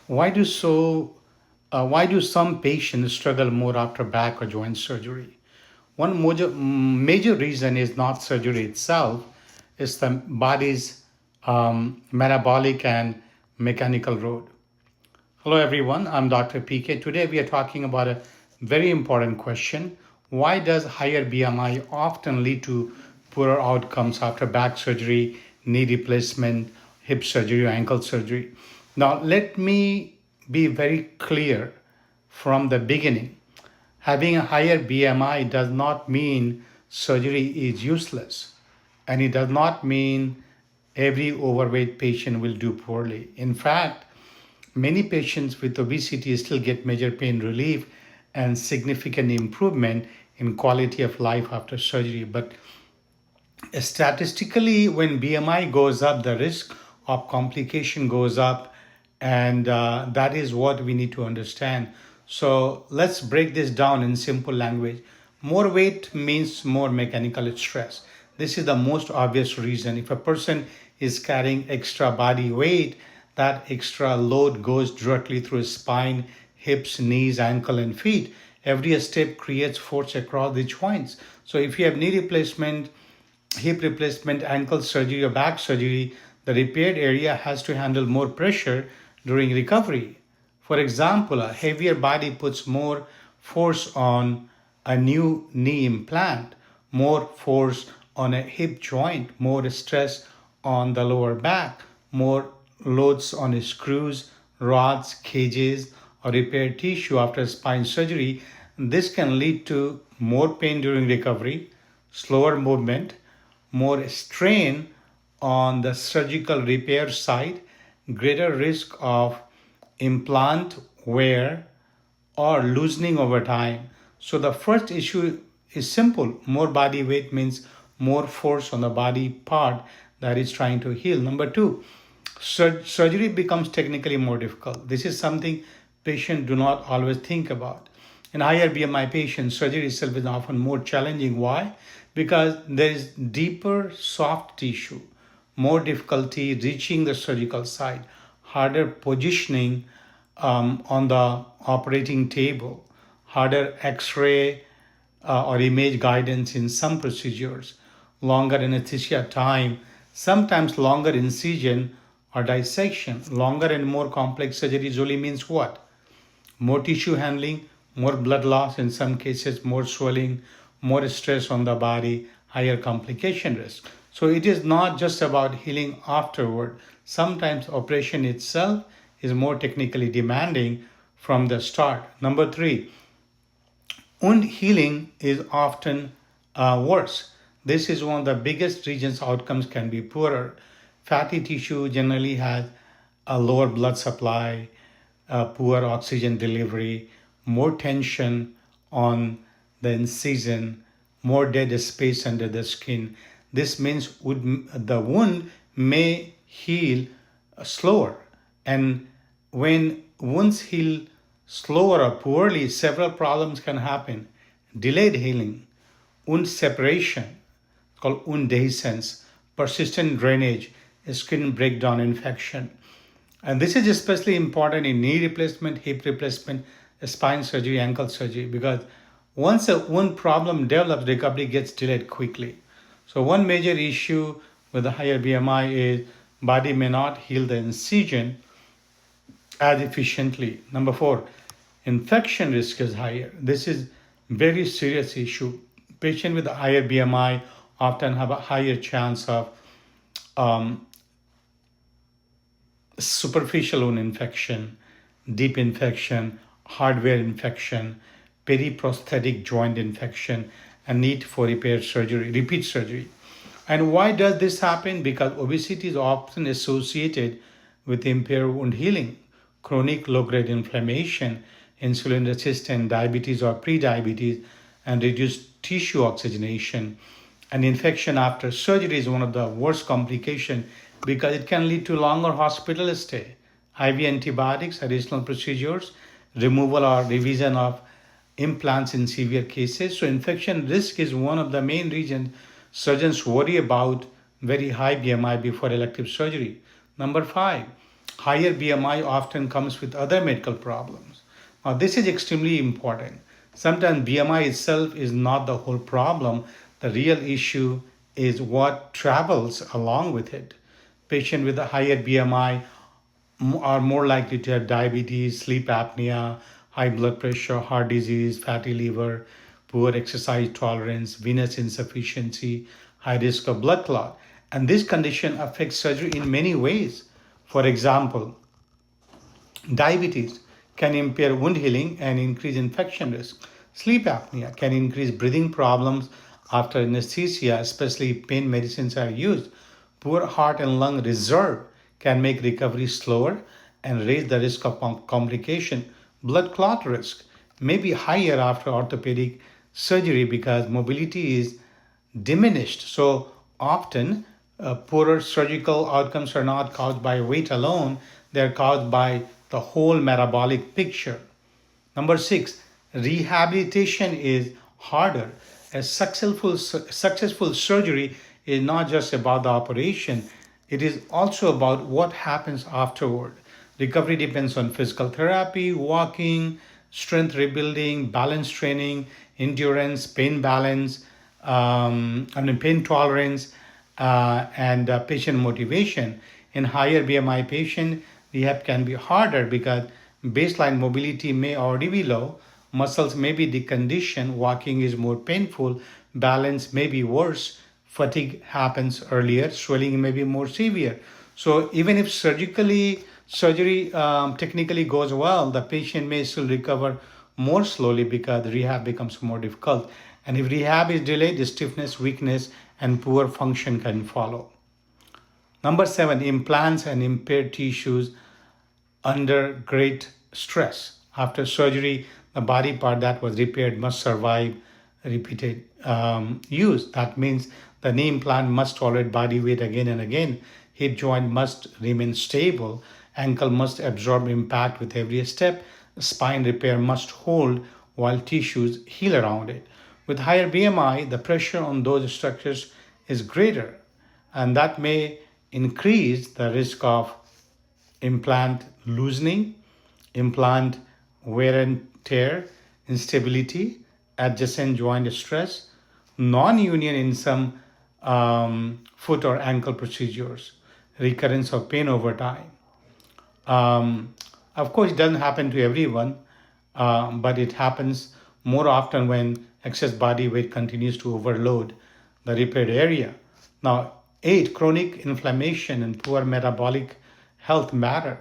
Why do so? Why do some patients struggle more after back or joint surgery? One major reason is not surgery itself; it's the body's metabolic and mechanical load. Hello, everyone. I'm Dr. PK. Today, we are talking about a very important question. Why does higher BMI often lead to poorer outcomes after back surgery, knee replacement, hip surgery, or ankle surgery? Now, let me be very clear from the beginning. Having a higher BMI does not mean surgery is useless, and it does not mean every overweight patient will do poorly. In fact, many patients with obesity still get major pain relief and significant improvement in quality of life after surgery. But statistically, when BMI goes up, the risk of complication goes up, and that is what we need to understand. So let's break this down in simple language. More weight means more mechanical stress. This is the most obvious reason. If a person is carrying extra body weight, that extra load goes directly through his spine, hips, knees, ankle, and feet. Every step creates force across the joints. So if you have knee replacement, hip replacement, ankle surgery, or back surgery, the repaired area has to handle more pressure during recovery. For example, a heavier body puts more force on a new knee implant, more force on a hip joint, more stress on the lower back, more loads on screws, rods, cages, or repaired tissue after spine surgery. This can lead to more pain during recovery, slower movement, more strain on the surgical repair side, greater risk of implant wear or loosening over time. So the first issue is simple. More body weight means more force on the body part that is trying to heal. Number two, surgery becomes technically more difficult. This is something patients do not always think about. In higher BMI patients, surgery itself is often more challenging. Why? Because there is deeper soft tissue, more difficulty reaching the surgical site, harder positioning on the operating table, harder x-ray or image guidance in some procedures, longer anesthesia time, sometimes longer incision or dissection. Longer and more complex surgery usually means what? More tissue handling, more blood loss, in some cases, more swelling, more stress on the body, higher complication risk. So it is not just about healing afterward. Sometimes operation itself is more technically demanding from the start. Number three, wound healing is often worse. This is one of the biggest reasons outcomes can be poorer. Fatty tissue generally has a lower blood supply, poor oxygen delivery, more tension on the incision, more dead space under the skin. This means the wound may heal slower. And when wounds heal slower or poorly, several problems can happen. Delayed healing, wound separation, called wound dehiscence, persistent drainage, skin breakdown infection. And this is especially important in knee replacement, hip replacement, spine surgery, ankle surgery, because once a wound problem develops, recovery gets delayed quickly. So one major issue with the higher BMI is body may not heal the incision as efficiently. Number four, infection risk is higher. This is very serious issue. Patients with a higher BMI often have a higher chance of um, superficial wound infection, deep infection, hardware infection, periprosthetic joint infection, and need for repair surgery, repeat surgery. And why does this happen? Because obesity is often associated with impaired wound healing, chronic low-grade inflammation, insulin resistant diabetes or prediabetes, and reduced tissue oxygenation. An infection after surgery is one of the worst complications because it can lead to longer hospital stay, IV antibiotics, additional procedures, removal or revision of implants in severe cases. So infection risk is one of the main reasons surgeons worry about very high BMI before elective surgery. Number five, Higher BMI often comes with other medical problems. Now, this is extremely important. Sometimes BMI itself is not the whole problem. The real issue is what travels along with it. Patients with a higher BMI are more likely to have diabetes, sleep apnea, high blood pressure, heart disease, fatty liver, poor exercise tolerance, venous insufficiency, high risk of blood clot. And this condition affects surgery in many ways. For example, diabetes can impair wound healing and increase infection risk. Sleep apnea can increase breathing problems after anesthesia, especially if pain medicines are used. Poor heart and lung reserve can make recovery slower and raise the risk of complication. Blood clot risk may be higher after orthopedic surgery because mobility is diminished. So often, poorer surgical outcomes are not caused by weight alone, they're caused by the whole metabolic picture. Number six, rehabilitation is harder. A successful surgery is not just about the operation, it is also about what happens afterward. Recovery depends on physical therapy, walking, strength rebuilding, balance training, endurance, pain balance, pain tolerance, and patient motivation. In higher BMI patient, rehab can be harder because baseline mobility may already be low, muscles may be deconditioned, walking is more painful, balance may be worse, fatigue happens earlier, swelling may be more severe. So even if surgery technically goes well, the patient may still recover more slowly because rehab becomes more difficult. And if rehab is delayed, the stiffness, weakness, and poor function can follow. Number seven, implants and impaired tissues under great stress. After surgery, the body part that was repaired must survive repeated use. That means the knee implant must tolerate body weight again and again. Hip joint must remain stable. Ankle must absorb impact with every step. Spine repair must hold while tissues heal around it. With higher BMI, the pressure on those structures is greater, and that may increase the risk of implant loosening, implant wear and tear, instability, adjacent joint stress, non-union in some foot or ankle procedures, recurrence of pain over time. Um, of course, it doesn't happen to everyone, but it happens more often when excess body weight continues to overload the repaired area. Now, eight, chronic inflammation and poor metabolic health matter.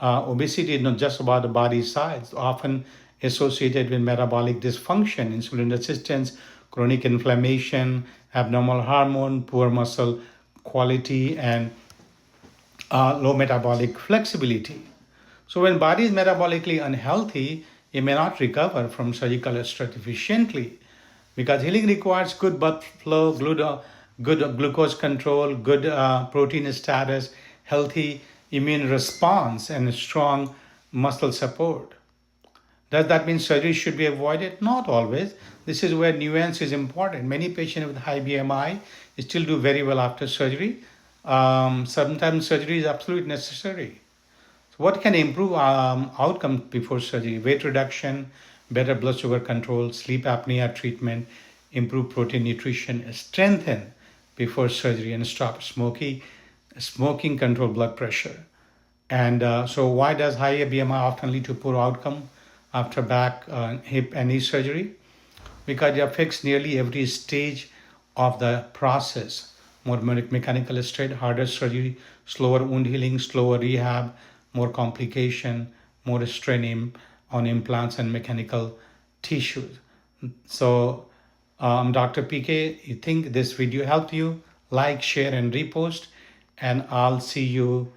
Obesity is not just about the body size, often associated with metabolic dysfunction, insulin resistance, chronic inflammation, abnormal hormone, poor muscle quality, and low metabolic flexibility. So when body is metabolically unhealthy, it may not recover from surgical stress efficiently because healing requires good blood flow, good glucose control, good protein status, healthy immune response, and strong muscle support. Does that mean surgery should be avoided? Not always. This is where nuance is important. Many patients with high BMI still do very well after surgery. Sometimes surgery is absolutely necessary. So what can improve outcomes before surgery? Weight reduction, better blood sugar control, sleep apnea treatment, improve protein nutrition, strengthen before surgery, and stop smoking. Smoking control blood pressure. And so why does higher BMI often lead to poor outcome after back, hip, and knee surgery? Because it affects nearly every stage of the process. More mechanical strain, harder surgery, slower wound healing, slower rehab, more complication, more strain on implants and mechanical tissues. So, Dr. PK, you think this video helped you? Like, share, and repost, and I'll see you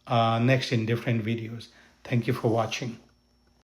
next in different videos. Thank you for watching.